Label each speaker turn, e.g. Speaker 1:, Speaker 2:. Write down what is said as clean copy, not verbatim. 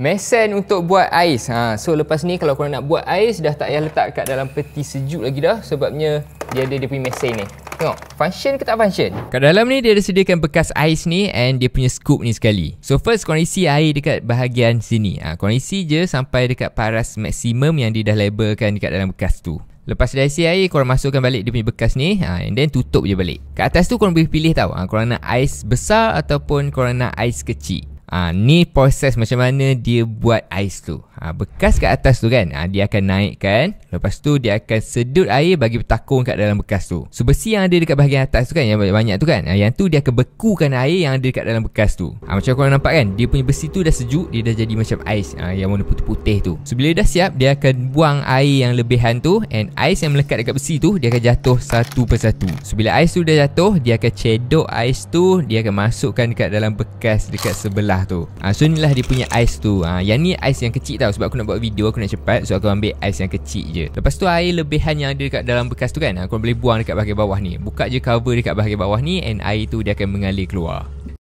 Speaker 1: Mesin untuk buat ais. So lepas ni kalau korang nak buat ais, dah tak payah letak kat dalam peti sejuk lagi dah. Sebabnya dia ada dia punya mesin ni. Tengok, function ke tak function? Kat dalam ni dia ada sediakan bekas ais ni and dia punya scoop ni sekali. So first korang isi air dekat bahagian sini. Korang isi je sampai dekat paras maksimum yang dia dah labelkan dekat dalam bekas tu. Lepas dah isi air, korang masukkan balik dia punya bekas ni, and then tutup je balik. Kat atas tu korang boleh pilih tau, korang nak ais besar ataupun korang nak ais kecil. Ni proses macam mana dia buat ais tu. Bekas kat atas tu kan, dia akan naikkan. Lepas tu dia akan sedut air bagi bertakung kat dalam bekas tu. So besi yang ada dekat bahagian atas tu kan, yang banyak tu kan, yang tu dia akan bekukan air yang ada dekat dalam bekas tu. Macam korang nampak kan, dia punya besi tu dah sejuk, dia dah jadi macam ais yang warna putih-putih tu. So bila dah siap, dia akan buang air yang lebihan tu, and ais yang melekat dekat besi tu, dia akan jatuh satu persatu. So bila ais tu dah jatuh, dia akan cedok ais tu, dia akan masukkan dekat dalam bekas dekat sebelah tu. So inilah dia punya ais tu. Yang ni ais yang kecil tau. Sebab aku nak buat video, aku nak cepat, so aku ambil ais yang kecil je. Lepas tu air lebihan yang ada dekat dalam bekas tu kan, korang boleh buang dekat bahagian bawah ni. Buka je cover dekat bahagian bawah ni, and air tu dia akan mengalir keluar.